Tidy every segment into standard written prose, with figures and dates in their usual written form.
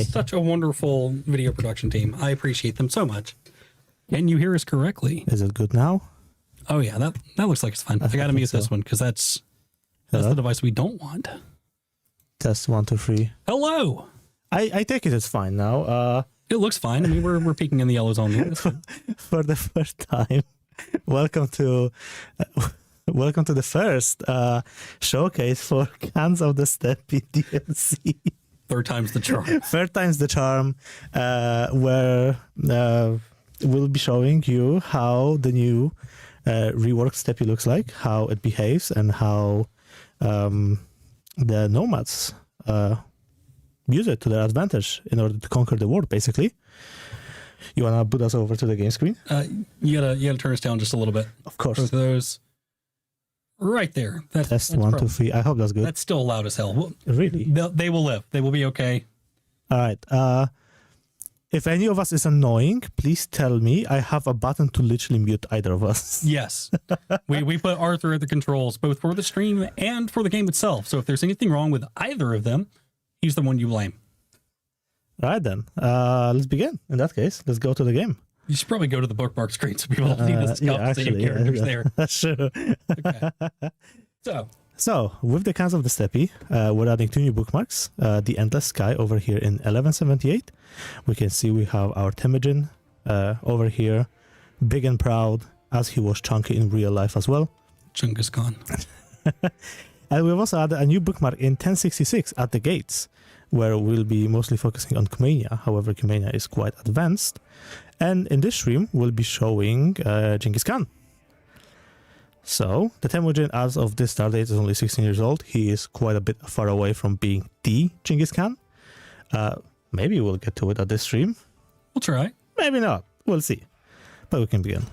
such a wonderful video production team. I appreciate them so much. Can you hear us correctly? Is it good now? Oh yeah, that looks like it's fine. I gotta mute this one because that's the device we don't want. Test 1, 2, 3. Hello. I take it it's fine now. It looks fine. I mean, we're peeking in the yellow zone here. For the first time, welcome to the first showcase for Cans of the Steppe DLC. Third time's the charm. Third time's the charm, where we'll be showing you how the new reworked Steppe looks like, how it behaves, and how the nomads use it to their advantage in order to conquer the world, basically. You want to put us over to the game screen? You gotta turn us down just a little bit. Of course. Both of those. Right there. Test 1, 2, 3. I hope that's good. That's still loud as hell. Really? They will live. They will be okay. All right. If any of us is annoying, please tell me. I have a button to literally mute either of us. Yes. we put Arthur at the controls, both for the stream and for the game itself. So if there's anything wrong with either of them, he's the one you blame. All right, then. Let's begin. In that case, let's go to the game. You should probably go to the bookmark screen so people see the same characters there. That's true. Okay. So, with the Cans of the Steppe, we're adding 2 new bookmarks. The Endless Sky over here in 1178. We can see we have our Temujin over here, big and proud, as he was chunky in real life as well. Genghis Khan. And we've also added a new bookmark in 1066 at the gates, where we'll be mostly focusing on Cumania. However, Cumania is quite advanced. And in this stream, we'll be showing Genghis Khan. So, the Temujin, as of this start date, is only 16 years old. He is quite a bit far away from being the Genghis Khan. Maybe we'll get to it at this stream. We'll try. Maybe not. We'll see. But we can begin.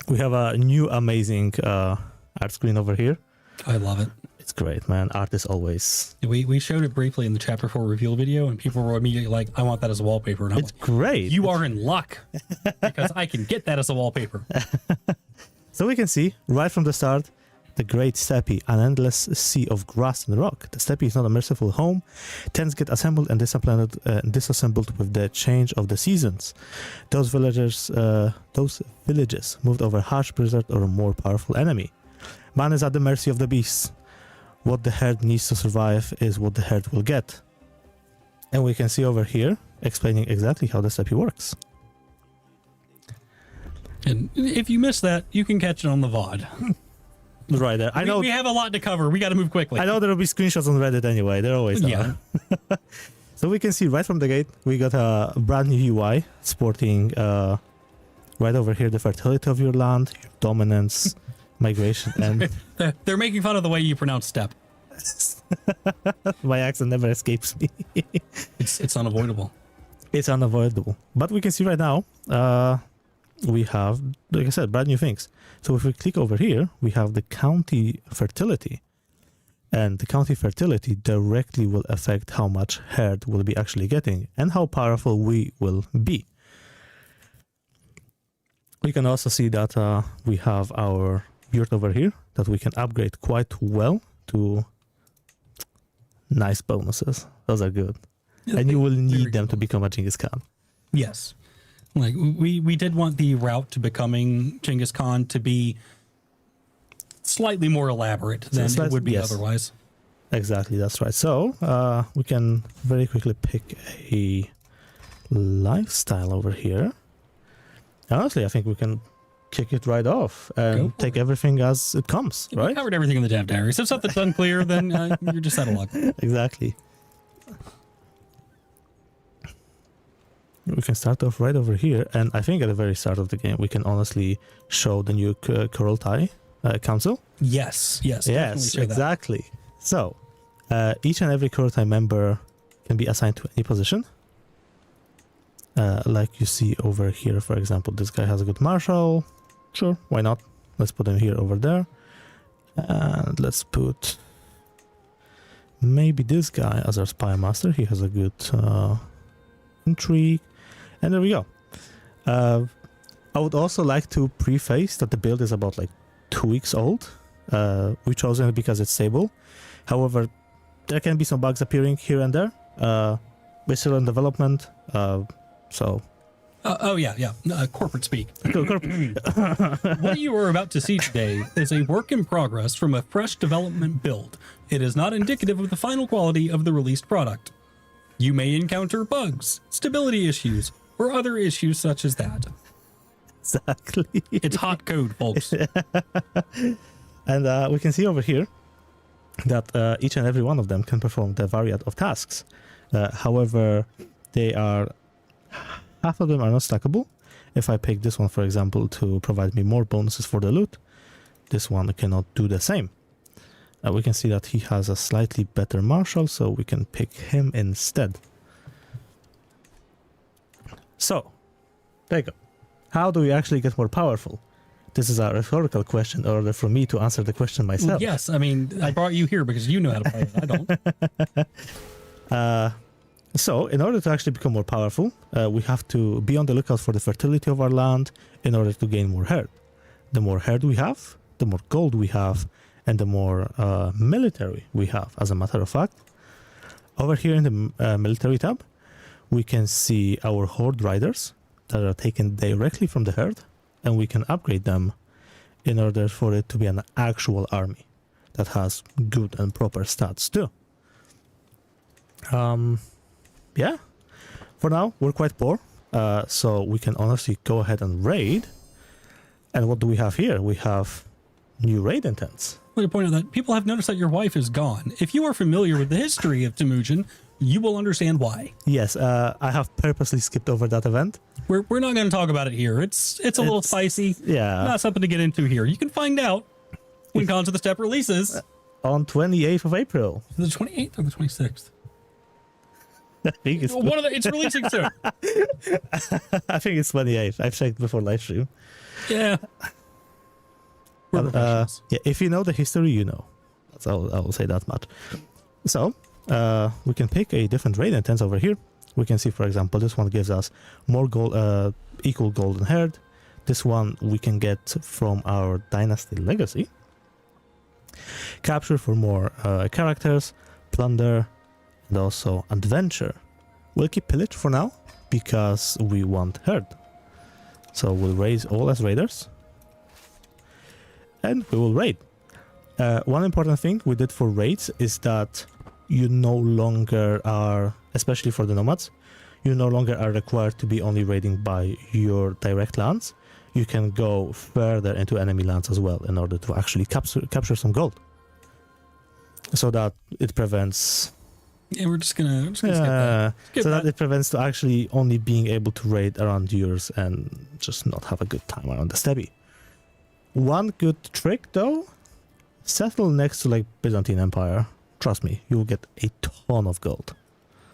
We have a new amazing art screen over here. I love it. It's great, man. Art is always... We showed it briefly in the Chapter 4 reveal video, and people were immediately like, I want that as a wallpaper. And I'm It's great. You are in luck, because I can get that as a wallpaper. So we can see, right from the start, the great Steppe, an endless sea of grass and rock. The Steppe is not a merciful home. Tents get assembled and disassembled with the change of the seasons. Those villages moved over harsh blizzard or a more powerful enemy. Man is at the mercy of the beasts. What the herd needs to survive is what the herd will get. And we can see over here, explaining exactly how the Steppe works. And if you missed that, you can catch it on the VOD. Right there. I know we have a lot to cover. We got to move quickly. I know there will be screenshots on Reddit anyway. There always are. So we can see right from the gate, we got a brand new UI sporting right over here the fertility of your land, your dominance, migration, and they're making fun of the way you pronounce Steppe. My accent never escapes me. It's unavoidable. It's unavoidable. But we can see right now, we have, like I said, brand new things. So if we click over here, we have the county fertility. And the county fertility directly will affect how much herd we'll be actually getting and how powerful we will be. We can also see that we have our Yurt over here that we can upgrade quite well to nice bonuses. Those are good. And you will need them to become a Genghis Khan. Yes. Like we did want the route to becoming Genghis Khan to be slightly more elaborate than it would be otherwise. Exactly, that's right. So we can very quickly pick a lifestyle over here. Honestly, I think we can kick it right off and take everything as it comes, right? We covered everything in the dev diary. So if something's unclear, then you're just out of luck. Exactly. We can start off right over here, and I think at the very start of the game we can honestly show the new Kurultai Council. Yes, exactly. So each and every Kurultai member can be assigned to any position. Like you see over here, for example, this guy has a good marshal. Sure, why not? Let's put him here over there. And let's put maybe this guy as our spy master. He has a good intrigue. And there we go. I would also like to preface that the build is about like 2 weeks old. We chose it because it's stable. However, there can be some bugs appearing here and there. We're still in development, so... corporate speak. What you are about to see today is a work in progress from a fresh development build. It is not indicative of the final quality of the released product. You may encounter bugs, stability issues, or other issues such as that. Exactly. It's hot code, folks. And we can see over here that each and every one of them can perform the variety of tasks. However, half of them are not stackable. If I pick this one, for example, to provide me more bonuses for the loot, this one cannot do the same. We can see that he has a slightly better martial, so we can pick him instead. So, there you go. How do we actually get more powerful? This is a rhetorical question in order for me to answer the question myself. Yes, I mean, I brought you here because you know how to play it. I don't. So, in order to actually become more powerful, we have to be on the lookout for the fertility of our land in order to gain more herd. The more herd we have, the more gold we have, and the more military we have, as a matter of fact. Over here in the military tab, we can see our horde riders that are taken directly from the herd, and we can upgrade them in order for it to be an actual army that has good and proper stats too. Yeah, for now we're quite poor, so we can honestly go ahead and raid. And what do we have here? We have new raid intents. Let me point out that people have noticed that your wife is gone. If you are familiar with the history of Temujin, you will understand why. Yes, I have purposely skipped over that event. We're not going to talk about it here. It's a little spicy. Yeah, not something to get into here. You can find out when Cons of the Steppe releases on 28th of April. The 28th or the 26th. I think it's it's releasing soon. I think it's 28th. I've checked before live stream. Yeah. Yeah. If you know the history, you know. I will say that much. So we can pick a different raid intents over here. We can see, for example, this one gives us more gold, equal golden herd. This one we can get from our Dynasty legacy. Capture for more characters, plunder, and also adventure. We'll keep pillage for now because we want herd. So we'll raise all as raiders. And we will raid. One important thing we did for raids is that you no longer are, especially for the nomads, you no longer are required to be only raiding by your direct lands. You can go further into enemy lands as well in order to actually capture some gold. So that it prevents... Yeah, we're just gonna skip that. That it prevents to actually only being able to raid around yours and just not have a good time around the Steppe. One good trick though, settle next to like Byzantine Empire. Trust me, you will get a ton of gold.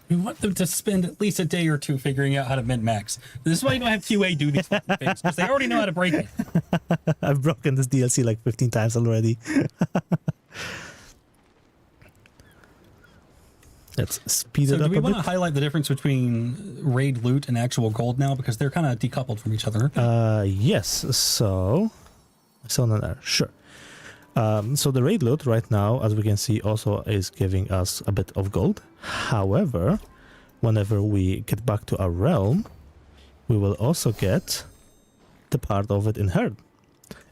We want them to spend at least a day or two figuring out how to min-max. This is why you don't have QA do these fucking things, because they already know how to break it. I've broken this DLC like 15 times already. Let's speed it up a bit. Do we want to highlight the difference between raid loot and actual gold now? Because they're kind of decoupled from each other. Yes, so sure. So the raid loot right now, as we can see, also is giving us a bit of gold. However, whenever we get back to our realm, we will also get the part of it in herd.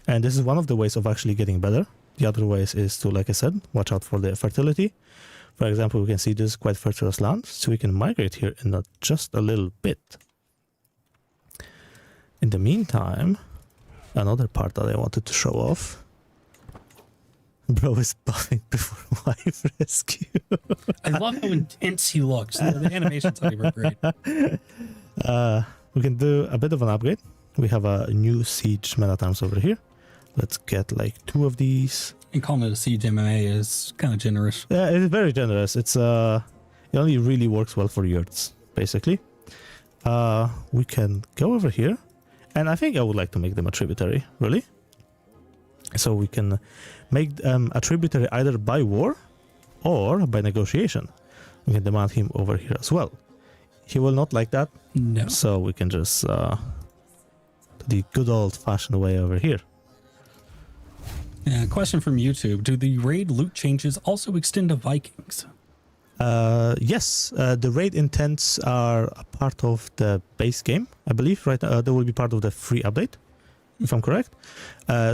And this is one of the ways of actually getting better. The other ways is to, like I said, watch out for the fertility. For example, we can see this is quite fertile land, so we can migrate here in just a little bit. In the meantime, another part that I wanted to show off. Bro is buffing before wife rescue. I love how intense he looks. The animation's not even great. We can do a bit of an upgrade. We have a new siege men at arms over here. Let's get like 2 of these. And calling it a siege MMA is kind of generous. Yeah, it is very generous. It's it only really works well for yurts, basically. We can go over here, and I think I would like to make them a tributary. Really? So we can make a tributary either by war or by negotiation. We can demand him over here as well. He will not like that. No. So we can just the good old-fashioned way over here. Yeah, question from YouTube. Do the raid loot changes also extend to Vikings? Yes, the raid intents are a part of the base game, I believe. Right, they will be part of the free update, if I'm correct.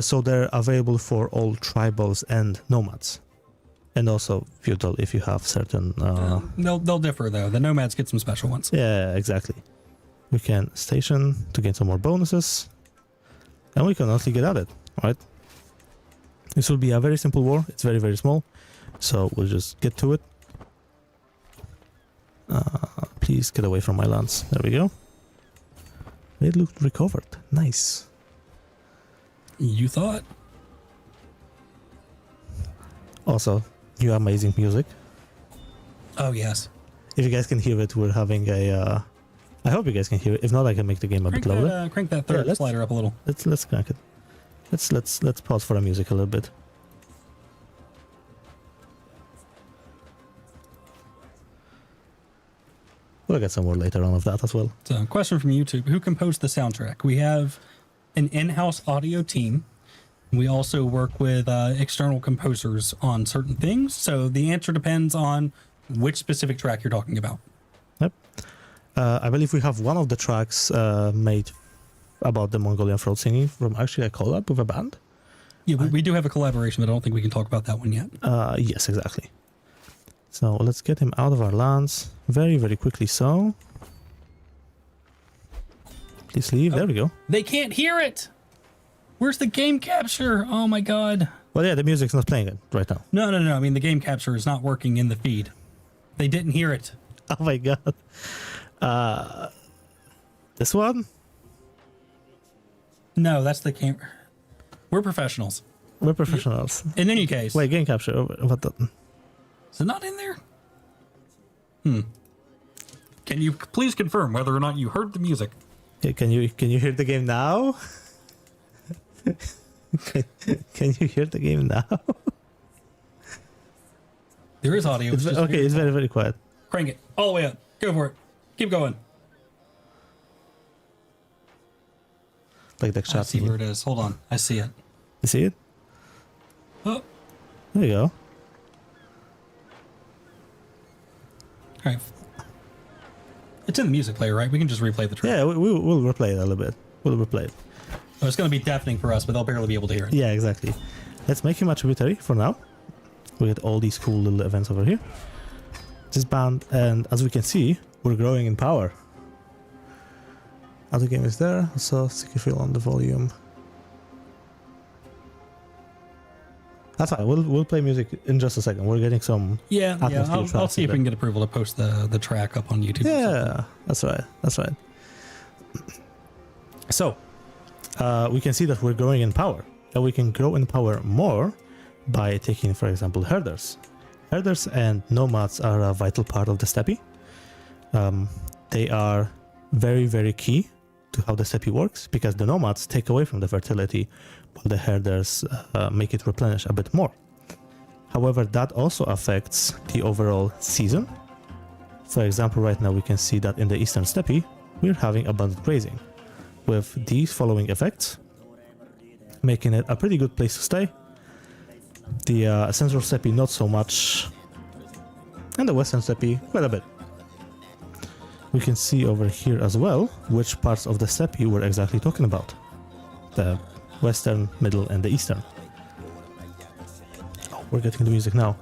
So they're available for all tribals and nomads, and also feudal if you have certain. They'll differ though. The nomads get some special ones. Yeah, exactly. We can station to gain some more bonuses, and we can also get at it. Right. This will be a very simple war. It's very, very small, so we'll just get to it. Please get away from my lands. There we go. It looked recovered. Nice. You thought? Also, new amazing music. Oh, yes. If you guys can hear it, we're having a... I hope you guys can hear it. If not, I can make the game a bit louder. Crank that third slider up a little. Let's crank it. Let's pause for the music a little bit. We'll get some more later on of that as well. So, question from YouTube. Who composed the soundtrack? We have an in-house audio team. We also work with external composers on certain things. So the answer depends on which specific track you're talking about. Yep. I believe we have one of the tracks made about the Mongolian throat singing from actually a collab with a band. Yeah, we do have a collaboration, but I don't think we can talk about that one yet. Yes, exactly. So let's get him out of our lands very, very quickly. So please leave. Oh, there we go. They can't hear it. Where's the game capture? Oh my god. Well, yeah, the music's not playing it right now. No. I mean, the game capture is not working in the feed. They didn't hear it. Oh my god. This one? No, that's the camera. We're professionals. We're professionals. In any case. Wait, game capture. What the... Is it not in there? Can you please confirm whether or not you heard the music? Yeah, can you hear the game now? Can you hear the game now? There is audio. It's it's very, very quiet. Crank it all the way up. Go for it. Keep going. Like the I chat. see where it is. Hold on. I see it. You see it? Oh. There you go. All right. It's in the music player, right? We can just replay the track. Yeah, we'll replay it a little bit. We'll replay it. Oh, it's going to be deafening for us, but they'll barely be able to hear it. Yeah, exactly. Let's make him a tributary for now. We get all these cool little events over here. This band, and as we can see, we're growing in power. Other game is there, so sticky feel on the volume. That's fine. We'll play music in just a second. We're getting some. Yeah. I'll see if we can get approval to post the track up on YouTube. Yeah, that's right. That's right. So, we can see that we're growing in power, and we can grow in power more by taking, for example, herders. Herders and nomads are a vital part of the steppe. They are very, very key to how the steppe works, because the nomads take away from the fertility while the herders make it replenish a bit more. However, that also affects the overall season. For example, right now we can see that in the eastern steppe, we're having abundant grazing, with these following effects, making it a pretty good place to stay. The central steppe not so much, and the western steppe quite a bit. We can see over here as well which parts of the steppe we're exactly talking about. The western, middle, and the eastern. Oh, we're getting the music now.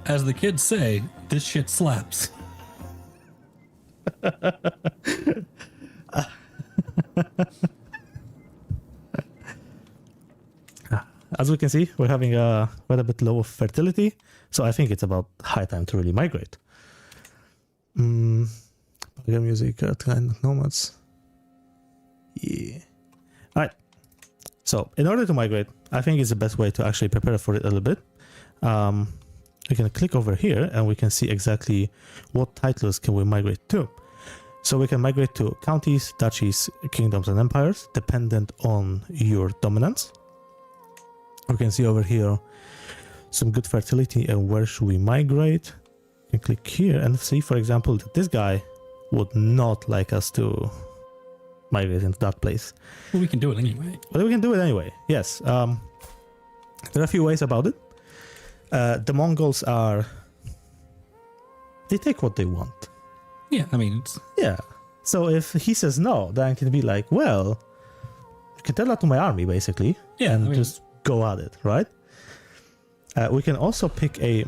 As the kids say, this shit slaps. As we can see, we're having quite a bit low of fertility, so I think it's about high time to really migrate. Music, kind of nomads. Yeah. Alright. So, in order to migrate, I think it's the best way to actually prepare for it a little bit. We can click over here and we can see exactly what titles can we migrate to. So we can migrate to counties, duchies, kingdoms, and empires, dependent on your dominance. We can see over here some good fertility and where should we migrate. You can click here and see, for example, that this guy would not like us to migrate into that place. Well, we can do it anyway. But we can do it anyway, yes. There are a few ways about it. The Mongols are... They take what they want. Yeah, I mean, it's... Yeah. So if he says no, then I can be like, well, you can tell that to my army, basically. Yeah, and I mean, just go at it, right? We can also pick a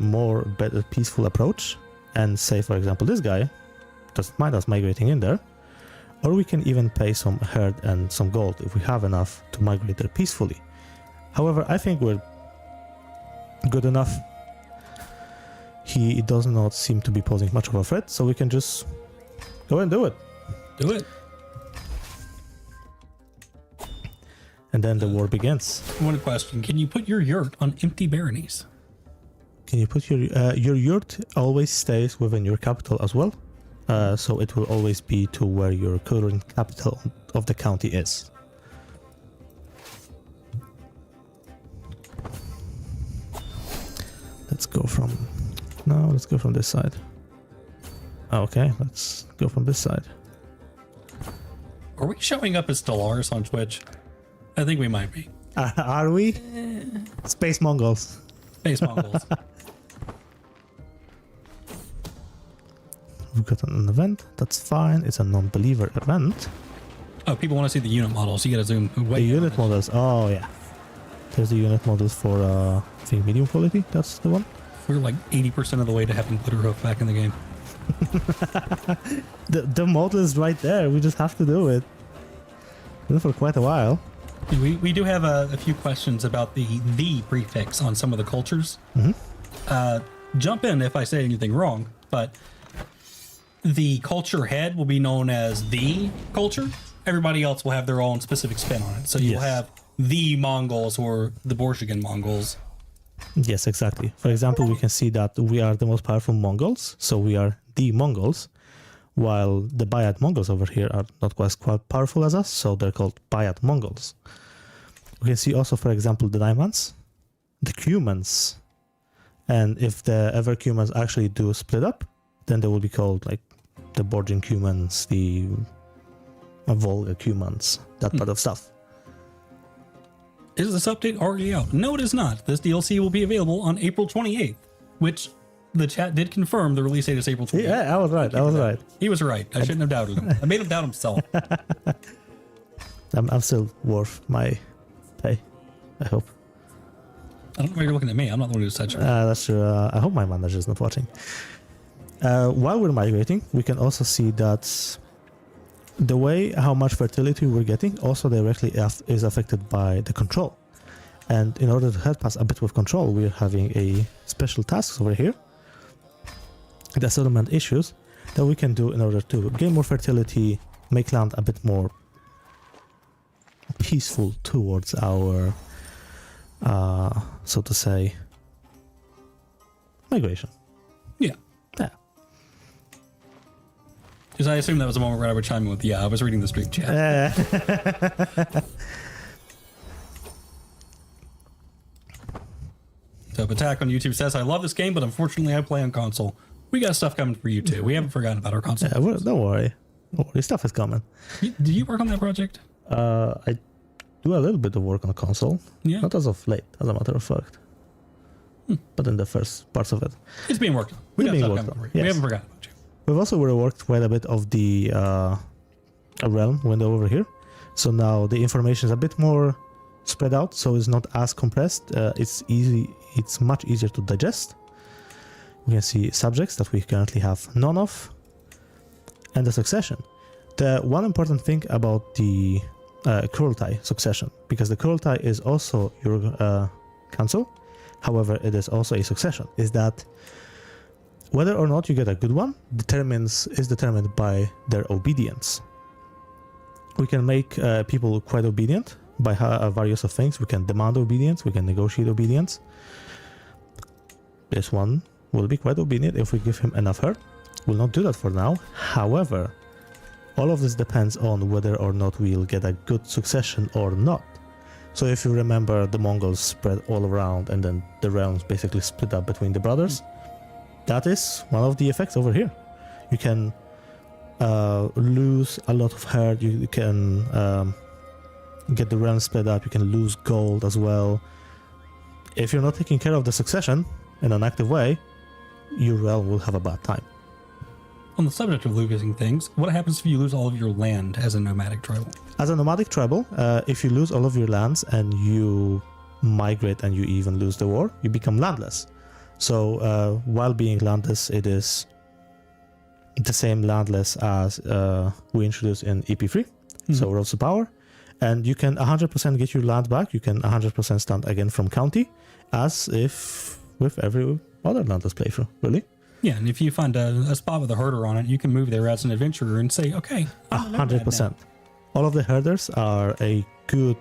better peaceful approach and say, for example, this guy doesn't mind us migrating in there. Or we can even pay some herd and some gold if we have enough to migrate there peacefully. However, I think we're good enough. He does not seem to be posing much of a threat, so we can just go and do it. Do it. And then the war begins. One question. Can you put your yurt on empty baronies? Can you put your yurt always stays within your capital as well? So it will always be to where your current capital of the county is. Let's go from... No, let's go from this side. Okay, let's go from this side. Are we showing up as Stellaris on Twitch? I think we might be. Are we? Space Mongols. Space Mongols. We've got an event. That's fine. It's a non-believer event. Oh, people want to see the unit models. You gotta zoom way. The unit models. Oh, yeah. There's the unit models for, I think, medium quality. That's the one. We're like 80% of the way to having Glitterhoof back in the game. The model is right there. We just have to do it. Been for quite a while. We do have a few questions about the prefix on some of the cultures. Jump in if I say anything wrong, but the culture head will be known as the culture. Everybody else will have their own specific spin on it. So you'll have the Mongols or the Borshigan Mongols. Yes, exactly. For example, we can see that we are the most powerful Mongols, so we are the Mongols, while the Bayat Mongols over here are not quite powerful as us, so they're called Bayat Mongols. We can see also, for example, the Naimans, the Cumans, and if the ever Cumans actually do split up, then they will be called like the Borgian Cumans, the Volga Cumans, that part of stuff. Is this update already out? No, it is not. This DLC will be available on April 28th, which the chat did confirm the release date is April 28th. Yeah, I was right. I was right. He was right. I shouldn't have doubted him. I made him doubt himself. I'm still worth my pay, I hope. I don't know why you're looking at me. I'm not the one who's such. That's true. I hope my manager is not watching. While we're migrating, we can also see that the way how much fertility we're getting also directly is affected by the control. And in order to help us a bit with control, we're having a special tasks over here, the settlement issues, that we can do in order to gain more fertility, make land a bit more peaceful towards our, so to say, migration. Yeah. Yeah. Because I assume that was a moment where I would chime in with, I was reading the stream chat. So Attack on YouTube says, I love this game, but unfortunately I play on console. We got stuff coming for you too. We haven't forgotten about our console. Yeah, don't worry. Don't worry. Stuff is coming. Did you work on that project? I do a little bit of work on a console. Yeah. Not as of late, as a matter of fact. But in the first parts of it. It's being worked on. We got stuff coming for you. Yes. We haven't forgotten about you. We've also worked quite a bit of the realm window over here. So now the information is a bit more spread out, so it's not as compressed. It's much easier to digest. We can see subjects that we currently have none of, and the succession. The one important thing about the Kurultai succession, because the Kurultai is also your council, however it is also a succession, is that whether or not you get a good one is determined by their obedience. We can make people quite obedient by various of things. We can demand obedience, we can negotiate obedience. This one will be quite obedient if we give him enough herd. We'll not do that for now. However, all of this depends on whether or not we'll get a good succession or not. So if you remember, the Mongols spread all around and then the realms basically split up between the brothers. That is one of the effects over here. You can lose a lot of herd. You can get the realm split up. You can lose gold as well. If you're not taking care of the succession in an active way, your realm will have a bad time. On the subject of losing things, what happens if you lose all of your land as a nomadic tribal? As a nomadic tribal, if you lose all of your lands and you migrate and you even lose the war, you become landless. So while being landless, it is the same landless as we introduced in EP3, so Roads to Power. And you can 100% get your land back. You can 100% stand again from county, as if with every other landless playthrough, really. Yeah, and if you find a spot with a herder on it, you can move there as an adventurer and say, okay, 100%. All of the herders are a good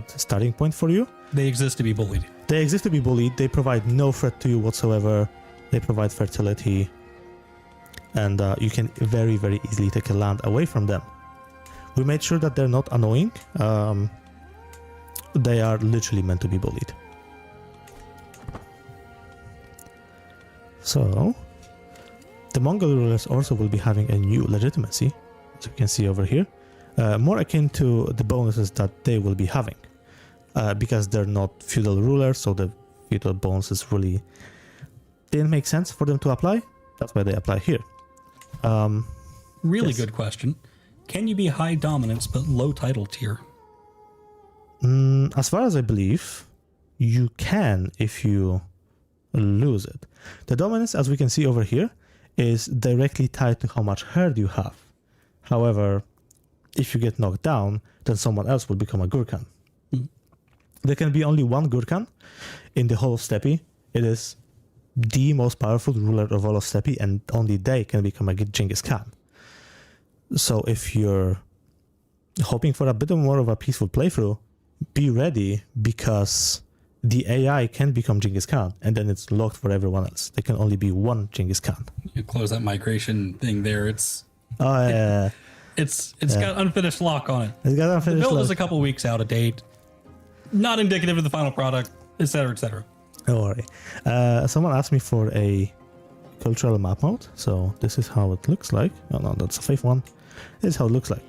starting point for you. They exist to be bullied. They exist to be bullied. They provide no threat to you whatsoever. They provide fertility. And you can very, very easily take a land away from them. We made sure that they're not annoying. They are literally meant to be bullied. So, the Mongol rulers also will be having a new legitimacy, as you can see over here, more akin to the bonuses that they will be having, because they're not feudal rulers, so the feudal bonuses really didn't make sense for them to apply. That's why they apply here. Really yes. Good question. Can you be high dominance but low title tier? As far as I believe, you can if you lose it. The dominance, as we can see over here, is directly tied to how much herd you have. However, if you get knocked down, then someone else will become a Gurkhan. There can be only one Gurkhan in the whole of Steppe. It is the most powerful ruler of all of Steppe, and only they can become a Genghis Khan. So if you're hoping for a bit more of a peaceful playthrough, be ready, because the AI can become Genghis Khan, and then it's locked for everyone else. There can only be one Genghis Khan. You close that migration thing there. It's yeah. It's got unfinished lock on it. It's got The unfinished build lock. is a couple weeks out of date. Not indicative of the final product, etc., etc. Don't worry. Someone asked me for a cultural map mode, so this is how it looks like. Oh no, that's a fake one. This is how it looks like.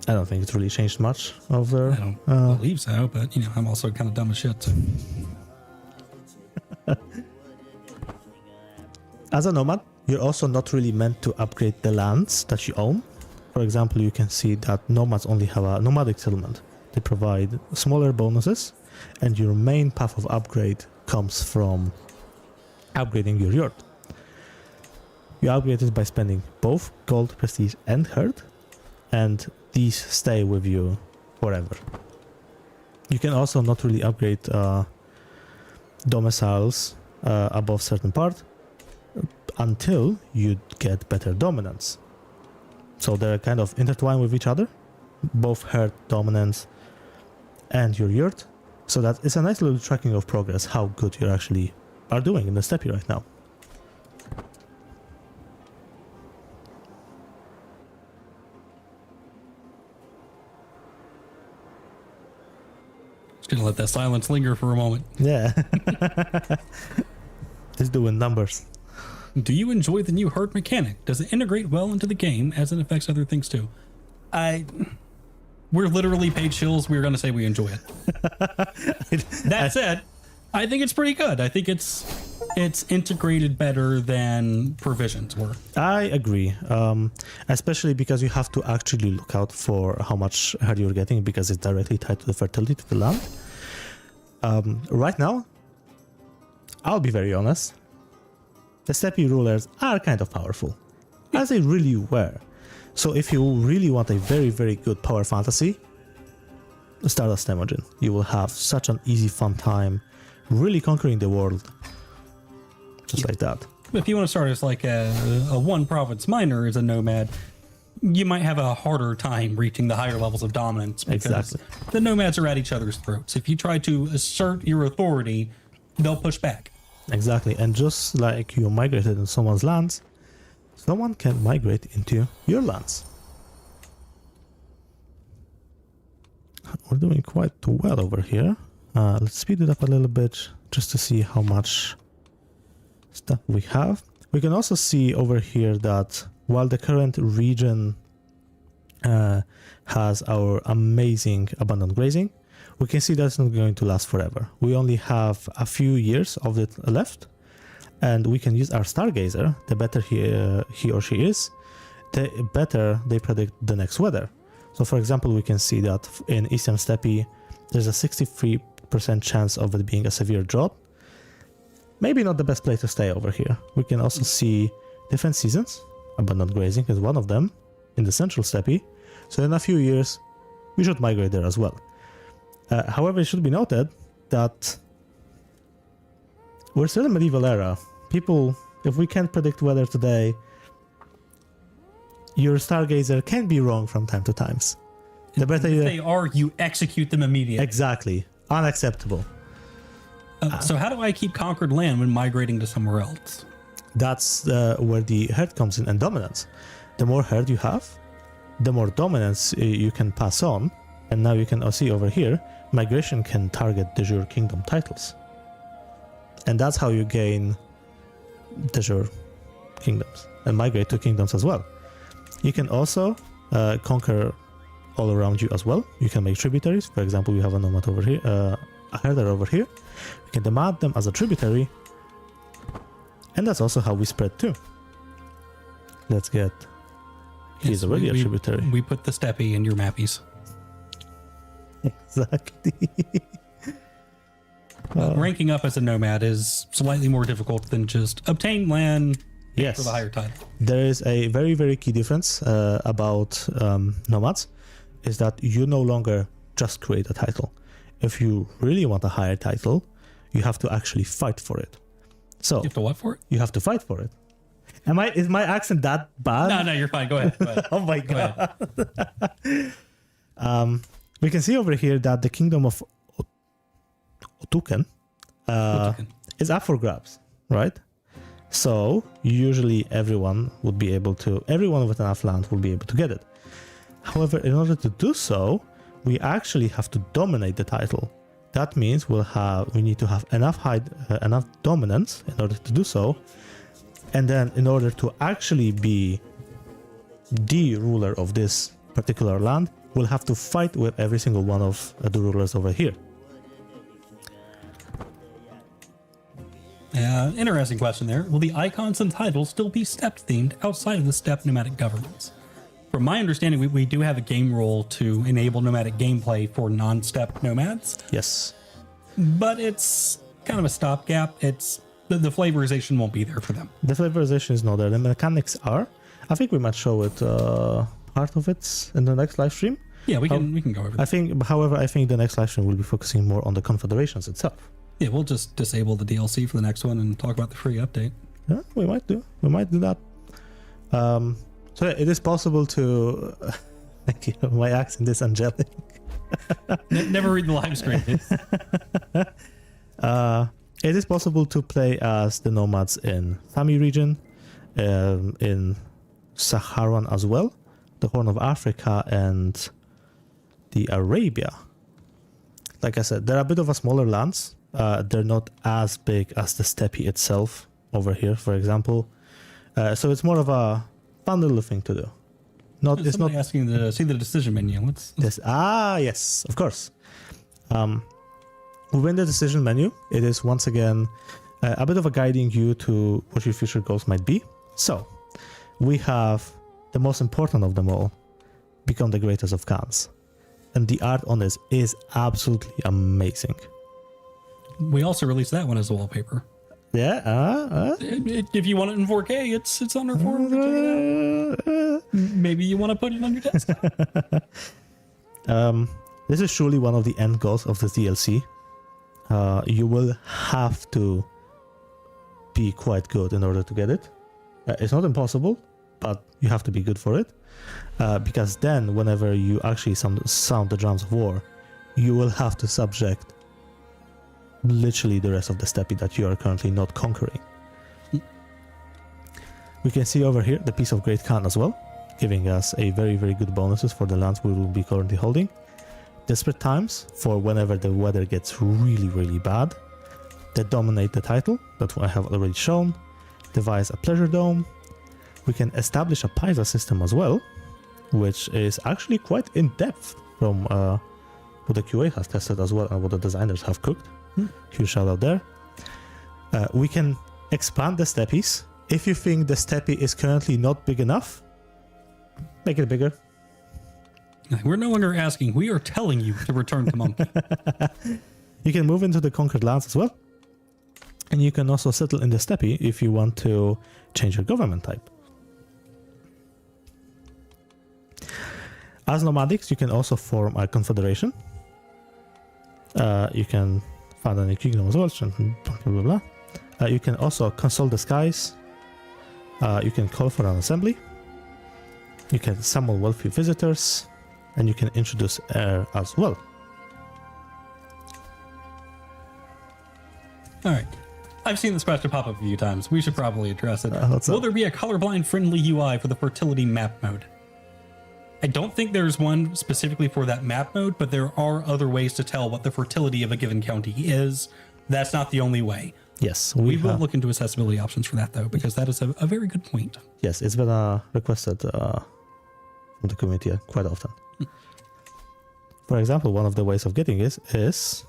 I don't think it's really changed much of their... I don't believe so, but you know, I'm also kind of dumb as shit. So. As a nomad, you're also not really meant to upgrade the lands that you own. For example, you can see that nomads only have a nomadic settlement. They provide smaller bonuses, and your main path of upgrade comes from upgrading your yurt. You upgrade it by spending both gold, prestige, and herd, and these stay with you forever. You can also not really upgrade domiciles above certain part until you get better dominance. So they're kind of intertwined with each other, both herd, dominance, and your yurt. So that it's a nice little tracking of progress, how good you actually are doing in the Steppe right now. Just gonna let that silence linger for a moment. Yeah. It's doing numbers. Do you enjoy the new herd mechanic? Does it integrate well into the game as it affects other things too? We're literally paid shills. We're going to say we enjoy it. That said, I think it's pretty good. I think it's integrated better than provisions were. I agree, especially because you have to actually look out for how much herd you're getting, because it's directly tied to the fertility of the land. Right now, I'll be very honest, the Steppe rulers are kind of powerful, as they really were. So if you really want a very, very good power fantasy, start as Temujin. You will have such an easy, fun time, really conquering the world, just like that. If you want to start as like a one province miner as a nomad, you might have a harder time reaching the higher levels of dominance, because Exactly. the nomads are at each other's throats. If you try to assert your authority, they'll push back. Exactly, and just like you migrated in someone's lands, someone can migrate into your lands. We're doing quite well over here. Let's speed it up a little bit just to see how much stuff we have. We can also see over here that while the current region has our amazing abundant grazing, we can see that's not going to last forever. We only have a few years of it left, and we can use our stargazer. The better he or she is, the better they predict the next weather. So for example, we can see that in Eastern Steppe, there's a 63% chance of it being a severe drought. Maybe not the best place to stay over here. We can also see different seasons. Abundant grazing is one of them in the Central Steppe. So in a few years, we should migrate there as well. However, it should be noted that we're still in medieval era. People, if we can't predict weather today, your stargazer can be wrong from time to time. The better if they are, you execute them immediately. Exactly. Unacceptable. So how do I keep conquered land when migrating to somewhere else? That's where the herd comes in and dominance. The more herd you have, the more dominance you can pass on. And now you can see over here, migration can target de jure kingdom titles. And that's how you gain de jure kingdoms and migrate to kingdoms as well. You can also conquer all around you as well. You can make tributaries. For example, you have a nomad over here, a herder over here. You can demand them as a tributary. And that's also how we spread too. Let's get... He's already a tributary. We put the steppe in your mappies. Exactly. Ranking up as a nomad is slightly more difficult than just obtain land for the higher title. There is a very, very key difference about nomads, is that you no longer just create a title. If you really want a higher title, you have to actually fight for it. So you have to what for it? You have to fight for it. Is my accent that bad? No, you're fine. Go ahead. Oh my god. We can see over here that the kingdom of Otuken is up for grabs, right? So usually everyone with enough land will be able to get it. However, in order to do so, we actually have to dominate the title. That means we need to have enough dominance in order to do so. And then in order to actually be the ruler of this particular land, we'll have to fight with every single one of the rulers over here. Interesting question there. Will the icons and titles still be steppe themed outside of the steppe nomadic governments? From my understanding, we do have a game rule to enable nomadic gameplay for non-steppe nomads. Yes. But it's kind of a stopgap. The flavorization won't be there for them. The flavorization is not there. The mechanics are. I think we might show it, part of it in the next live stream. Yeah, we can go over that. However, I think the next live stream will be focusing more on the confederations itself. Yeah, we'll just disable the DLC for the next one and talk about the free update. Yeah, we might do that. So it is possible to... Thank you. My accent is angelic. Never read the live stream. It is possible to play as the nomads in Sami region, in Saharan as well, the Horn of Africa, and the Arabia. Like I said, they're a bit of a smaller lands. They're not as big as the steppe itself over here, for example. So it's more of a fun little thing to do. It's not asking to see the decision menu. Yes, of course. Within the decision menu, it is once again a bit of a guiding you to what your future goals might be. So, we have the most important of them all, become the greatest of Khans. And the art on this is absolutely amazing. We also released that one as a wallpaper. Yeah. If you want it in 4K, it's on our forum. Maybe you want to put it on your desktop. This is surely one of the end goals of the DLC. You will have to be quite good in order to get it. It's not impossible, but you have to be good for it. Because then, whenever you actually sound the drums of war, you will have to subject literally the rest of the steppe that you are currently not conquering. We can see over here the piece of Great Khan as well, giving us a very, very good bonuses for the lands we will be currently holding. Desperate times for whenever the weather gets really, really bad. They dominate the title, that I have already shown. devise a pleasure dome. We can establish a Pisa system as well, which is actually quite in-depth from what the QA has tested as well and what the designers have cooked. Huge shout out there. We can expand the steppes. If you think the steppe is currently not big enough, make it bigger. We're no longer asking, we are telling you to return to Monkey. You can move into the conquered lands as well. And you can also settle in the steppe if you want to change your government type. As nomadics, you can also form a confederation. You can found a new kingdom as well, blah, blah, blah. You can also console the skies. You can call for an assembly. You can summon wealthy visitors. And you can introduce air as well. All right. I've seen this question pop up a few times. We should probably address it. Will there be a colorblind friendly UI for the fertility map mode? I don't think there's one specifically for that map mode, but there are other ways to tell what the fertility of a given county is. That's not the only way. Yes. We will look into accessibility options for that, though, because that is a very good point. Yes, it's been requested from the community quite often. For example, one of the ways of getting it is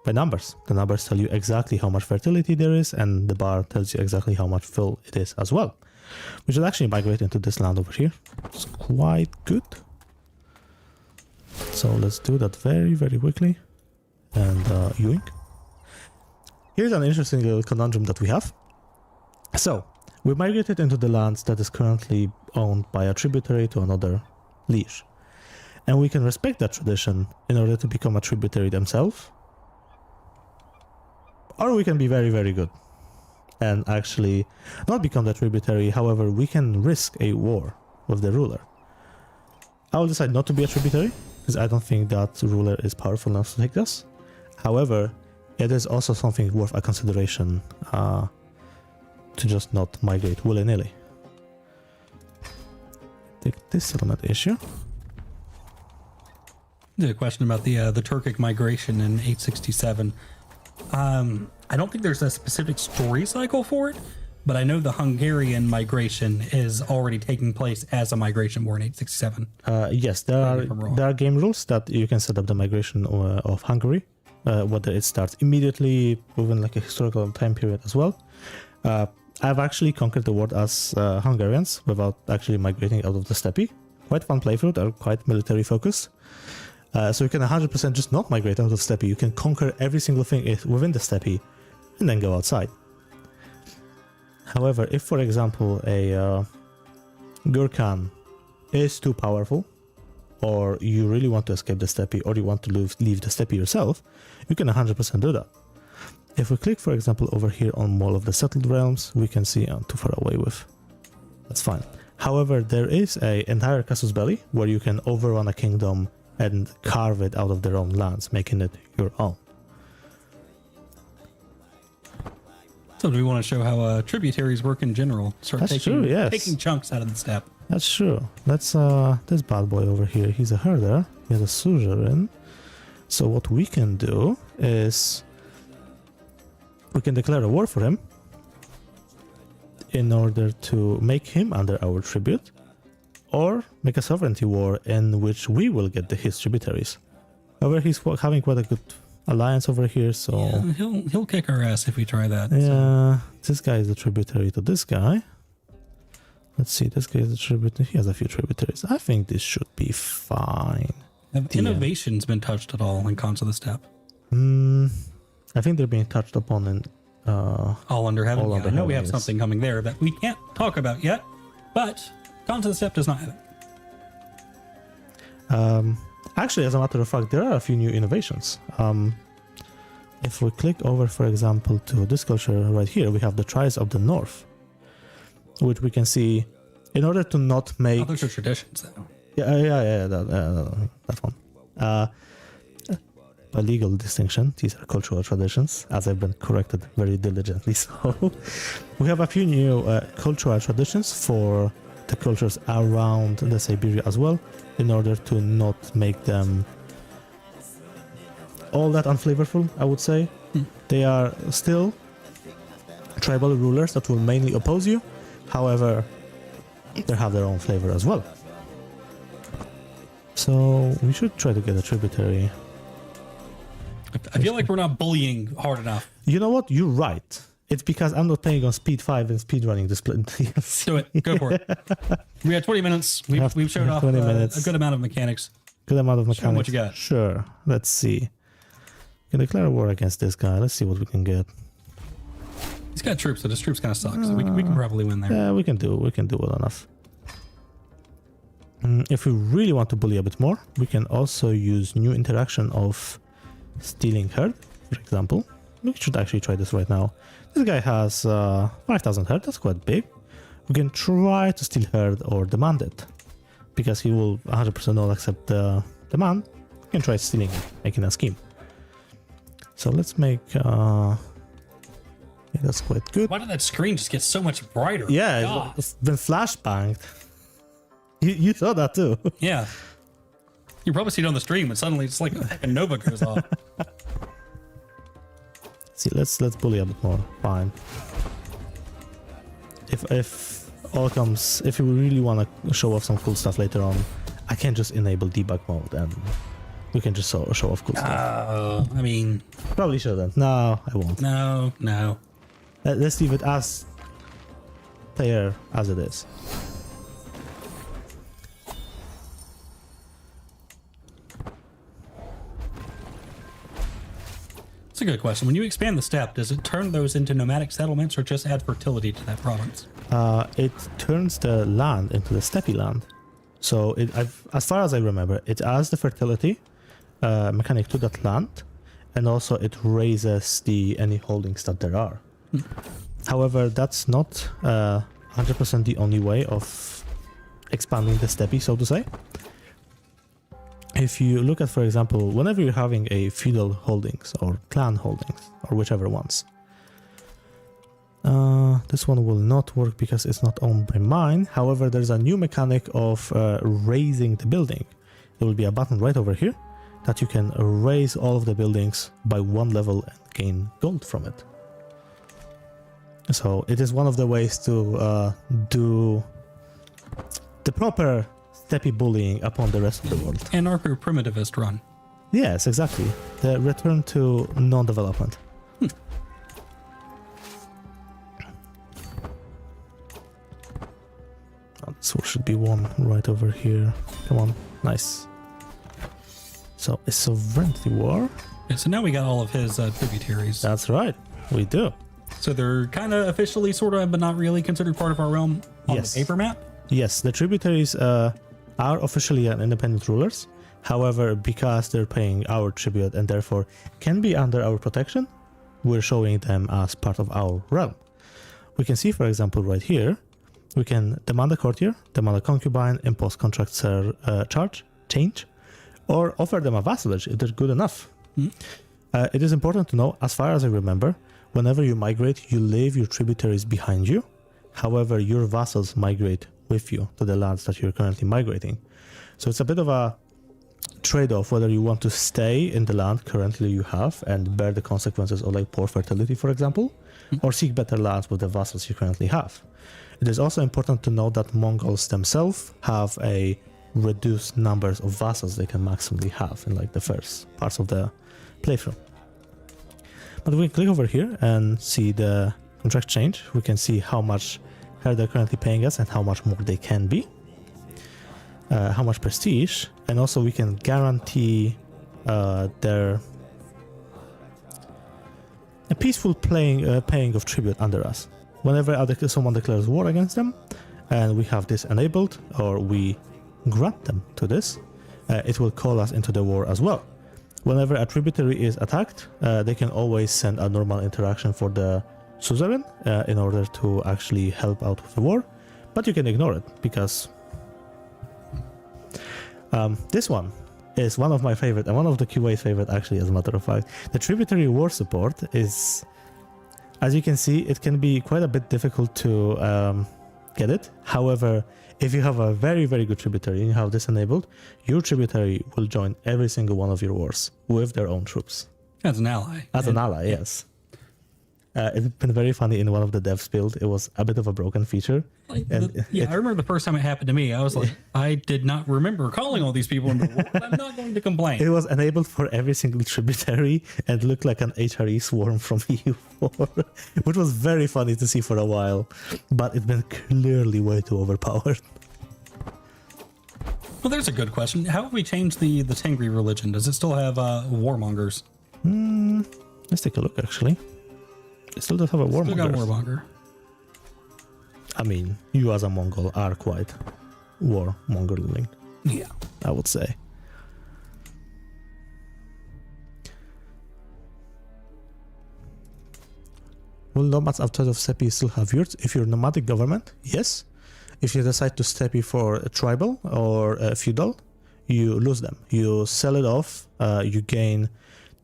by numbers. The numbers tell you exactly how much fertility there is, and the bar tells you exactly how much fill it is as well. We should actually migrate into this land over here. It's quite good. So let's do that very, very quickly. And yoink. Here's an interesting little conundrum that we have. So, we migrated into the lands that is currently owned by a tributary to another liege. And we can respect that tradition in order to become a tributary themselves. Or we can be very, very good and actually not become the tributary. However, we can risk a war with the ruler. I will decide not to be a tributary because I don't think that ruler is powerful enough to take this. However, it is also something worth a consideration to just not migrate willy-nilly. Take this settlement issue. The question about the Turkic migration in 867. I don't think there's a specific story cycle for it, but I know the Hungarian migration is already taking place as a migration war in 867. Yes, there are game rules that you can set up the migration of Hungary, whether it starts immediately within like a historical time period as well. I've actually conquered the world as Hungarians without actually migrating out of the steppe. Quite fun playthrough, they're quite military focused. So you can 100% just not migrate out of steppe. You can conquer every single thing within the steppe and then go outside. However, if for example a Gurkhan is too powerful, or you really want to escape the steppe, or you want to leave the steppe yourself, you can 100% do that. If we click, for example, over here on Mall of the Settled Realms, we can see I'm too far away with. That's fine. However, there is an entire casus belli where you can overrun a kingdom and carve it out of their own lands, making it your own. So do we want to show how tributaries work in general? Start taking chunks out of the steppe. That's true. Let's this bad boy over here, he's a herder, he has a suzerain. So what we can do is we can declare a war for him in order to make him under our tribute, or make a sovereignty war in which we will get his tributaries. However, he's having quite a good alliance over here, so yeah, he'll kick our ass if we try that. Yeah, so. This guy is a tributary to this guy. Let's see, this guy is a tributary. He has a few tributaries. I think this should be fine. Have innovations been touched at all in Cons of the Steppe? I think they're being touched upon in All Under Heaven. All Under I know Heaven, we have yes. something coming there that we can't talk about yet, but Cons of the Steppe does not have it. Actually, as a matter of fact, there are a few new innovations. If we click over, for example, to this culture right here, we have the Tribes of the North, which we can see in order to not make... Oh, those are traditions, though. Yeah, that one. By legal distinction, these are cultural traditions, as I've been corrected very diligently. So we have a few new cultural traditions for the cultures around the Siberia as well, in order to not make them all that unflavorful, I would say. They are still tribal rulers that will mainly oppose you. However, they have their own flavor as well. So we should try to get a tributary. I feel like we're not bullying hard enough. You know what? You're right. It's because I'm not playing on speed 5 and speed running the split. Do it. Go for it. We had 20 minutes. We've showed off 20 minutes. a good amount of mechanics. Good amount of mechanics. Show me what you got. Sure. Let's see. Can declare a war against this guy. Let's see what we can get. He's got troops, so his troops kind of suck. So we can probably win there. Yeah, we can do well enough. If we really want to bully a bit more, we can also use new interaction of stealing herd, for example. We should actually try this right now. This guy has 5,000 herd. That's quite big. We can try to steal herd or demand it, because he will 100% not accept the demand. We can try stealing it, making a scheme. So let's make... yeah, that's quite good. Why did that screen just get so much brighter? Yeah, God. it's been flashbanged. You saw that too. Yeah. You probably see it on the stream, and suddenly it's like a Nova goes off. See, let's bully a bit more. Fine. If all comes, if you really want to show off some cool stuff later on, I can just enable debug mode and we can just show off cool stuff. I mean, Probably shouldn't. No, I won't. no. Let's leave it as fair as it is. That's a good question. When you expand the steppe, does it turn those into nomadic settlements or just add fertility to that province? It turns the land into the steppe land. So as far as I remember, it adds the fertility mechanic to that land, and also it raises any holdings that there are. However, that's not 100% the only way of expanding the steppe, so to say. If you look at, for example, whenever you're having a feudal holdings or clan holdings or whichever ones, this one will not work because it's not owned by mine. However, there's a new mechanic of raising the building. There will be a button right over here that you can raise all of the buildings by 1 level and gain gold from it. So it is one of the ways to do the proper steppe bullying upon the rest of the world. Anarcho primitivist run. Yes, exactly. The return to non-development. So should be one right over here. Come on, nice. So a sovereignty war. Yeah, so now we got all of his tributaries. That's right, we do. So they're kind of officially, sort of, but not really considered part of our realm on Yes. the paper map. Yes, the tributaries are officially an independent rulers. However, because they're paying our tribute and therefore can be under our protection, we're showing them as part of our realm. We can see, for example, right here, we can demand a courtier, demand a concubine, impose contract change, or offer them a vassalage if they're good enough. It is important to know, as far as I remember, whenever you migrate, you leave your tributaries behind you. However, your vassals migrate with you to the lands that you're currently migrating. So it's a bit of a trade-off whether you want to stay in the land currently you have and bear the consequences of like poor fertility, for example, or seek better lands with the vassals you currently have. It is also important to note that Mongols themselves have a reduced numbers of vassals they can maximally have in like the first parts of the playthrough. But we can click over here and see the contract change. We can see how much they're currently paying us and how much more they can be. How much prestige, and also we can guarantee their a peaceful paying of tribute under us. Whenever someone declares war against them, and we have this enabled, or we grant them to this, it will call us into the war as well. Whenever a tributary is attacked, they can always send a normal interaction for the suzerain in order to actually help out with the war, but you can ignore it because this one is one of my favorite and one of the QA's favorite, actually, as a matter of fact. The tributary war support is, as you can see, it can be quite a bit difficult to get it. However, if you have a very, very good tributary and you have this enabled, your tributary will join every single one of your wars with their own troops. As an ally. As an ally, yes. It's been very funny in one of the devs build. It was a bit of a broken feature. I remember the first time it happened to me. I was like, I did not remember calling all these people in the world. I'm not going to complain. It was enabled for every single tributary and looked like an HRE swarm from EU4, which was very funny to see for a while. But it's been clearly way too overpowered. Well, there's a good question. How have we changed the Tengri religion? Does it still have warmongers? Let's take a look, actually. It still does have a warmonger. Still got warmonger. I mean, you as a Mongol are quite warmongering, Yeah. I would say. Will nomads outside of Steppe still have yurts? If you're a nomadic government, yes. If you decide to Steppe for a tribal or a feudal, you lose them. You sell it off, you gain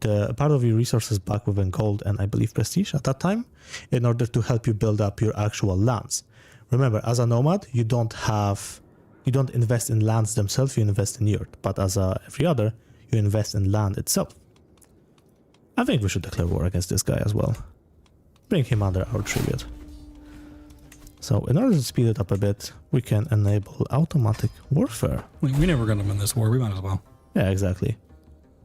the part of your resources back within gold and I believe prestige at that time in order to help you build up your actual lands. Remember, as a nomad, you don't invest in lands themselves, you invest in yurt. But as every other, you invest in land itself. I think we should declare war against this guy as well. Bring him under our tribute. So in order to speed it up a bit, we can enable automatic warfare. We never going to win this war. We might as well. Yeah, exactly.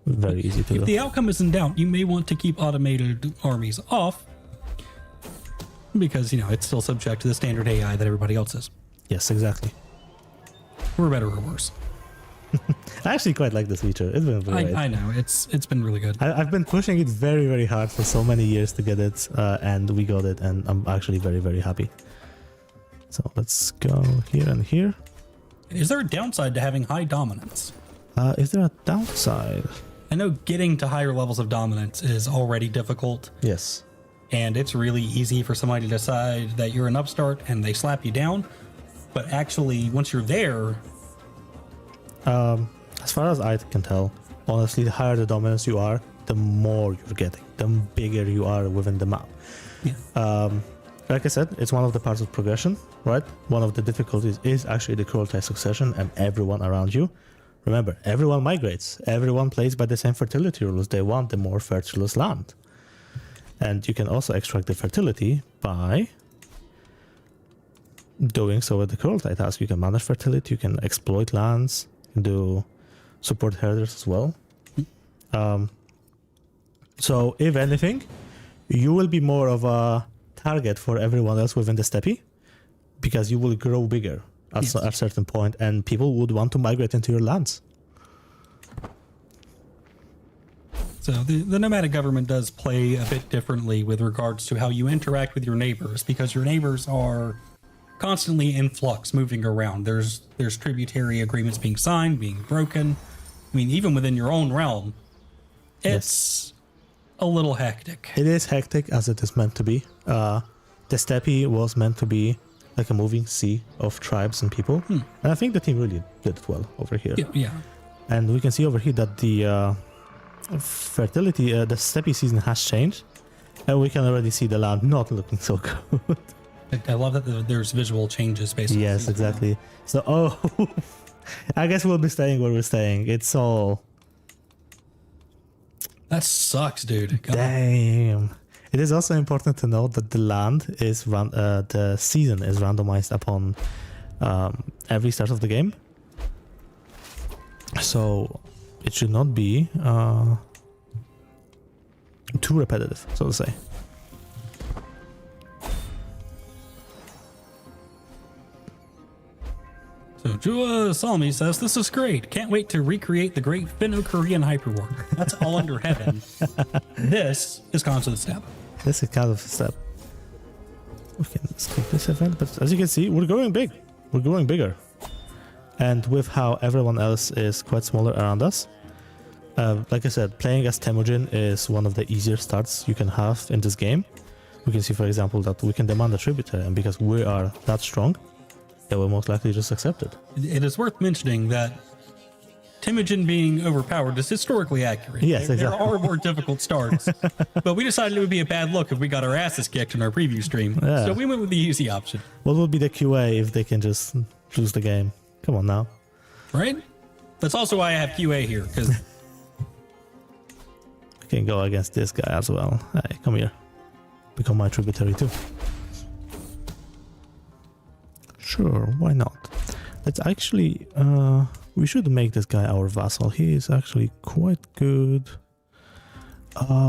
Very easy to do. If the outcome is in doubt, you may want to keep automated armies off because, it's still subject to the standard AI that everybody else is. Yes, exactly. We're better or worse. I actually quite like this feature. It's been great. I know. It's been really good. I've been pushing it very, very hard for so many years to get it, and we got it, and I'm actually very, very happy. So let's go here and here. Is there a downside to having high dominance? Is there a downside? I know getting to higher levels of dominance is already difficult. Yes. And it's really easy for somebody to decide that you're an upstart and they slap you down. But actually, once you're there... as far as I can tell, honestly, the higher the dominance you are, the more you're getting, the bigger you are within the map. Yeah. Like I said, it's one of the parts of progression, right? One of the difficulties is actually the cruelty succession and everyone around you. Remember, everyone migrates. Everyone plays by the same fertility rules. They want the more fertilous land. And you can also extract the fertility by doing so with the cruelty task. You can manage fertility, you can exploit lands, you can do support herders as well. So if anything, you will be more of a target for everyone else within the steppe because you will grow bigger at a certain point and people would want to migrate into your lands. So the nomadic government does play a bit differently with regards to how you interact with your neighbors because your neighbors are constantly in flux, moving around. There's tributary agreements being signed, being broken. I mean, even within your own realm, it's a little hectic. It is hectic as it is meant to be. The steppe was meant to be like a moving sea of tribes and people. And I think the team really did it well over here. Yeah. And we can see over here that the fertility, the steppe season has changed. And we can already see the land not looking so good. I love that there's visual changes based on Yes, exactly. So, I guess we'll be staying where we're staying. It's all... That sucks, dude. God. Damn. It is also important to note that the land is the season is randomized upon every start of the game. So it should not be too repetitive, so to say. So Jua Salmi says, this is great. Can't wait to recreate the great Finno-Korean hyperwar. That's all under heaven. This is Consolidation Steppe. This is kind of a step. We can skip this event, but as you can see, we're going big. We're growing bigger. And with how everyone else is quite smaller around us, like I said, playing as Temujin is one of the easier starts you can have in this game. We can see, for example, that we can demand a tributary, and because we are that strong, they will most likely just accept it. It is worth mentioning that Temujin being overpowered is historically accurate. Yes, exactly. There are more difficult starts, but we decided it would be a bad look if we got our asses kicked in our preview stream. Yeah. So we went with the easy option. What will be the QA if they can just lose the game? Come on now. Right? That's also why I have QA here, because We can go against this guy as well. Hey, come here. become my tributary too. Sure, why not? Let's actually, we should make this guy our vassal. He is actually quite good.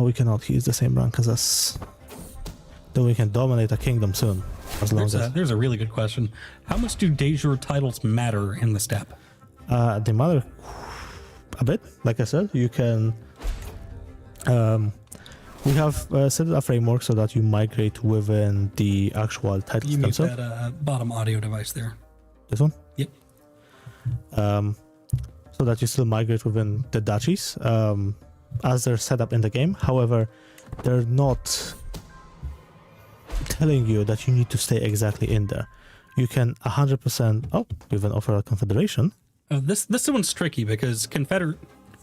We cannot, he is the same rank as us. Though we can dominate a kingdom soon. As long as... There's a really good question. How much do de jure titles matter in the steppe? They matter a bit. Like I said, you can... we have set a framework so that you migrate within the actual titles You mute themselves. that bottom audio device there. This one? Yep. So that you still migrate within the duchies as they're set up in the game. However, they're not telling you that you need to stay exactly in there. You can 100%... Oh, we have an offer at Confederation. This one's tricky because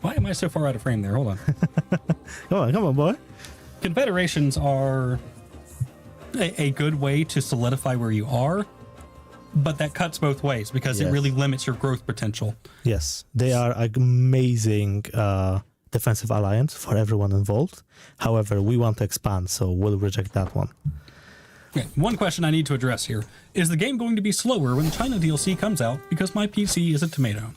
Why am I so far out of frame there? Hold on. Come on, boy. Confederations are a good way to solidify where you are, but that cuts both ways because it really limits your growth potential. Yes, they are an amazing defensive alliance for everyone involved. However, we want to expand, so we'll reject that one. Okay, one question I need to address here. Is the game going to be slower when the China DLC comes out because my PC is a tomato?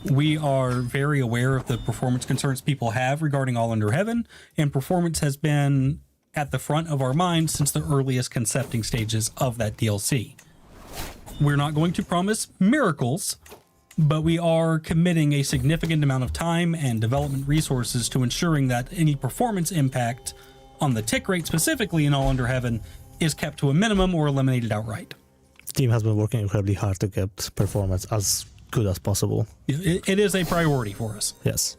We are very aware of the performance concerns people have regarding All Under Heaven, and performance has been at the front of our minds since the earliest concepting stages of that DLC. We're not going to promise miracles, but we are committing a significant amount of time and development resources to ensuring that any performance impact on the tick rate specifically in All Under Heaven is kept to a minimum or eliminated outright. The team has been working incredibly hard to get performance as good as possible. It is a priority for us. Yes.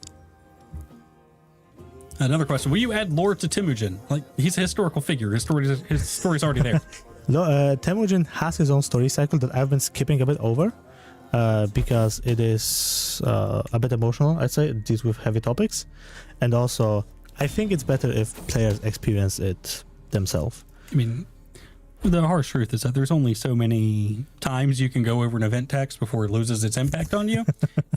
Another question. Will you add lore to Temujin? Like, he's a historical figure. His story's already there. Temujin has his own story cycle that I've been skipping a bit over because it is a bit emotional, I'd say. It deals with heavy topics. And also, I think it's better if players experience it themselves. I mean, the harsh truth is that there's only so many times you can go over an event text before it loses its impact on you.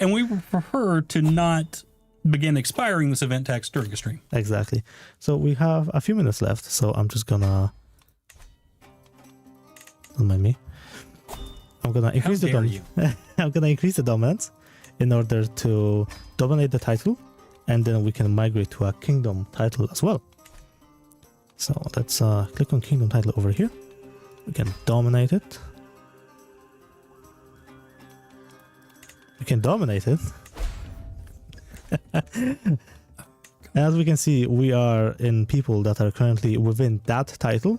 And we would prefer to not begin expiring this event text during a stream. Exactly. So we have a few minutes left, so I'm just gonna... Don't mind me. I'm gonna increase I'm gonna increase the dominance in order to dominate the title, and then we can migrate to a kingdom title as well. So let's click on kingdom title over here. We can dominate it. We can dominate it. As we can see, we are in people that are currently within that title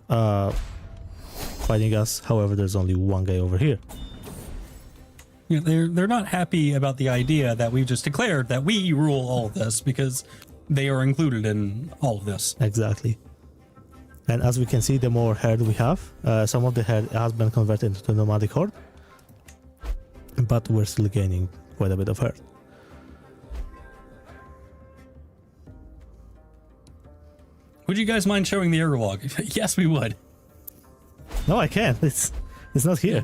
fighting us. However, there's only one guy over here. Yeah, they're not happy about the idea that we've just declared that we rule all of this because they are included in all of this. Exactly. And as we can see, the more herd we have, some of the herd has been converted into the nomadic horde, but we're still gaining quite a bit of herd. Would you guys mind showing the error log? Yes, we would. No, I can't. It's not here.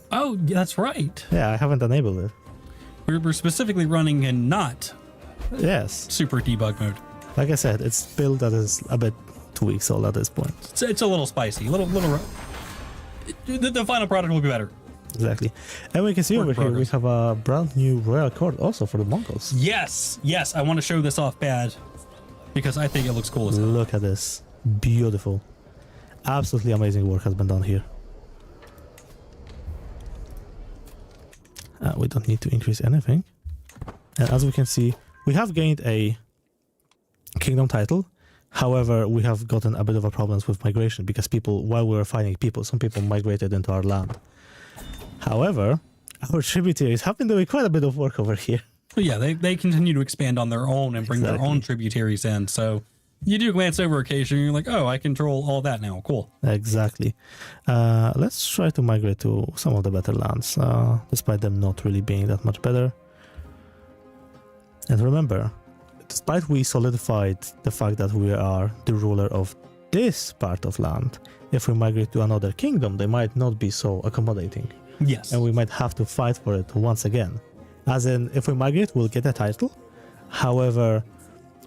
Oh, that's right. Yeah, I haven't enabled it. We're specifically running in not super debug mode. Like I said, it's build that is a bit 2 weeks old at this point. It's a little spicy, the final product will be better. Exactly. And we can see over here we have a brand new royal court also for the Mongols. Yes, I want to show this off bad because I think it looks cool as hell. Look at this. Beautiful. Absolutely amazing work has been done here. We don't need to increase anything. And as we can see, we have gained a kingdom title. However, we have gotten a bit of a problems with migration because while we were fighting some people migrated into our land. However, our tributaries have been doing quite a bit of work over here. But yeah, they continue to expand on their own and bring their own tributaries in. So you do glance over occasionally, you're like, oh, I control all that now. Cool. Exactly. Let's try to migrate to some of the better lands, despite them not really being that much better. And remember, despite we solidified the fact that we are the ruler of this part of land, if we migrate to another kingdom, they might not be so accommodating. Yes. And we might have to fight for it once again. As in, if we migrate, we'll get a title. However,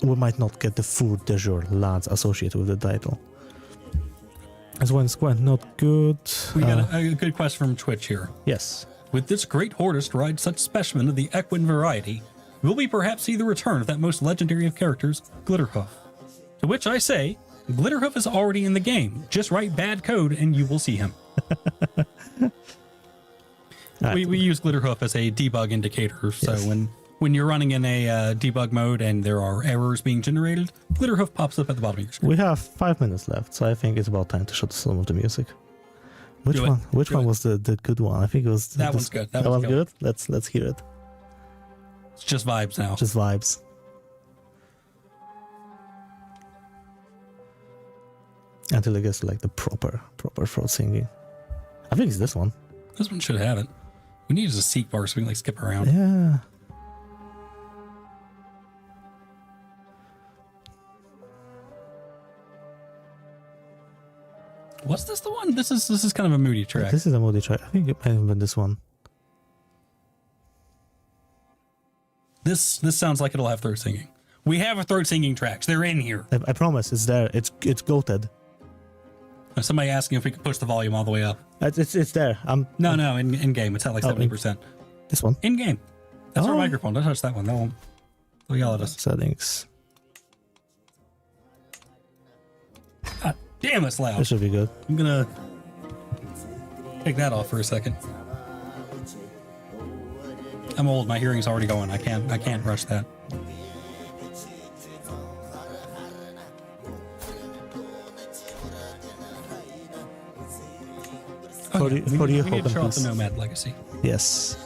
we might not get the food de jour lads associated with the title. As one squad, not good. We got a good question from Twitch here. Yes. With this great hordist ride such specimen of the equine variety, will we perhaps see the return of that most legendary of characters, Glitterhoof? To which I say, Glitterhoof is already in the game. Just write bad code and you will see him. We use Glitterhoof as a debug indicator. So Yes. when you're running in a debug mode and there are errors being generated, Glitterhoof pops up at the bottom of your screen. We have 5 minutes left, so I think it's about time to shut some of the music. Which Do it. one? Which Do one it. was the good one? I think it was That one's good. That one's good. Let's hear it. It's just vibes now. Just vibes. Until it gets to like the proper throat singing. I think it's this one. This one should have it. We need a seek bar so we can like skip around. Yeah. Was this the one? This is kind of a moody track. This is a moody track. I think it might have been this one. This sounds like it'll have throat singing. We have a throat singing tracks. They're in here. I promise, it's there. It's goated. Somebody asking if we could push the volume all the way up. It's there. No, in game. It's at like 70%. This one. In game. That's our Oh. microphone. Don't touch that one. That won't. They'll yell at us. Settings. God damn, it's loud. This should be good. I'm gonna take that off for a second. I'm old. My hearing's already going. I can't rush that. For you, we need hope to and show off the peace. Nomad legacy. Yes.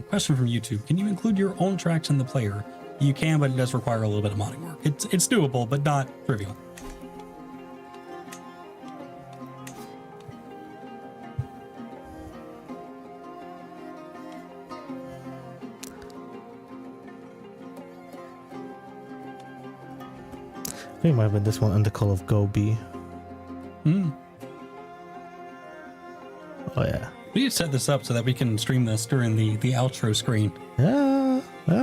Question from YouTube: can you include your own tracks in the player? You can, but it does require a little bit of modding work. It's doable, but not trivial. I think it might have been this one and the Call of Go B. Hmm. Oh yeah. We need to set this up so that we can stream this during the outro screen. Yeah,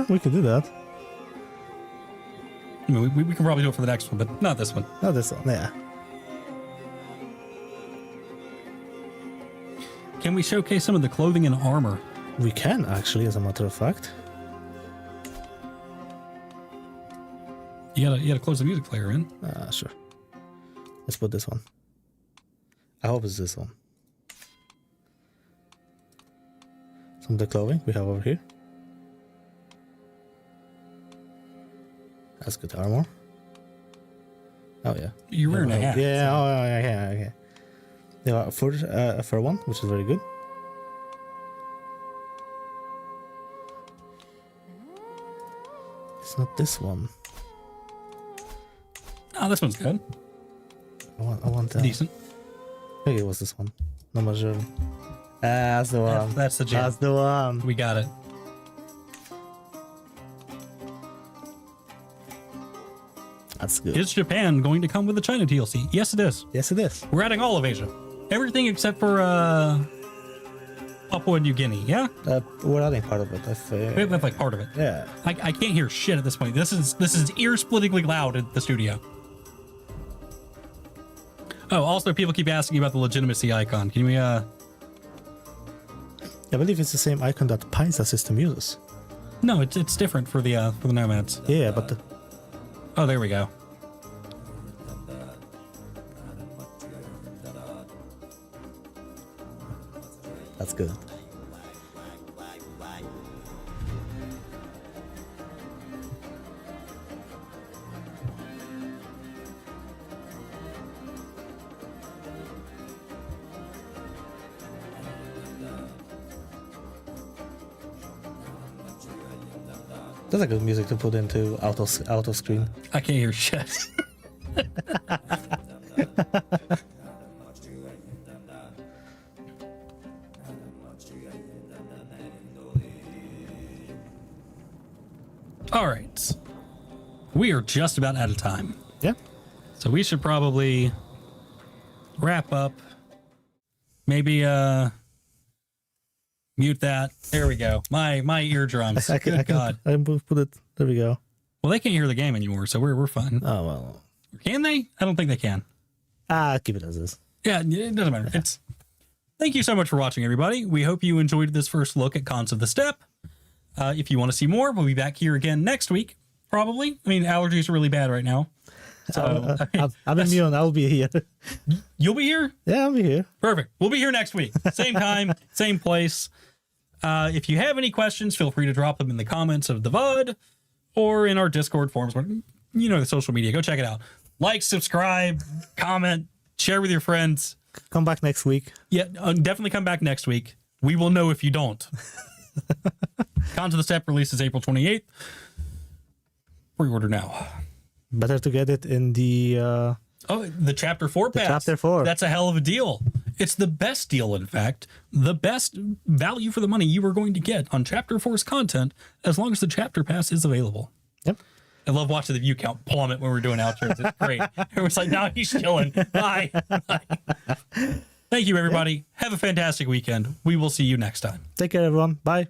we could do that. I mean, we can probably do it for the next one, but not this one. Not this one, yeah. Can we showcase some of the clothing and armor? We can actually, as a matter of fact. You gotta close the music player in. Sure. Let's put this one. I hope it's this one. Some of the clothing we have over here. That's good armor. Oh yeah. You're wearing a hat. Yeah. so- Oh yeah. Okay. There are a fur one, which is very good. It's not this one. Oh, this one's good. I want that. Decent. I think it was this one. No major. That's the one. That's the jam. That's the one. We got it. That's good. Is Japan going to come with the China DLC? Yes, it is. Yes, it is. We're adding all of Asia. Everything except for Papua New Guinea. Yeah? We're adding part of it. That's like part of it. Yeah. I can't hear shit at this point. This is ear-splittingly loud at the studio. Oh, also people keep asking about the legitimacy icon. Can we I believe it's the same icon that Paisa system uses. No, it's different for the nomads. Yeah, but Oh, there we go. that's good. That's a good music to put into out of screen. I can't hear shit. All right. We are just about out of time. Yeah. So we should probably wrap up. Maybe mute that. There we go. My eardrums. Good God. I put it. There we go. Well, they can't hear the game anymore, so we're fine. Oh well. Can they? I don't think they can. Keep it as is. Yeah, it doesn't matter. Thank you so much for watching, everybody. We hope you enjoyed this first look at Cons of the Steppe. If you want to see more, we'll be back here again next week, probably. I mean, allergies are really bad right now. So I'm immune. I'll be here. You'll be here? Yeah, I'll be here. Perfect. We'll be here next week. Same time, same place. If you have any questions, feel free to drop them in the comments of the VOD or in our Discord forums. You know, the social media. Go check it out. Like, subscribe, comment, share with your friends. Come back next week. Yeah, definitely come back next week. We will know if you don't. Cons of the Steppe releases April 28th. Pre-order now. Better to get it in the... the Chapter 4 pass. Chapter 4. That's a hell of a deal. It's the best deal, in fact. The best value for the money you are going to get on Chapter 4's content as long as the Chapter Pass is available. Yep. I love watching the view count plummet when we're doing outros. It's great. Everyone's like, no, he's chilling. Bye. Bye. Thank you, everybody. Have a fantastic weekend. We will see you next time. Take care, everyone. Bye.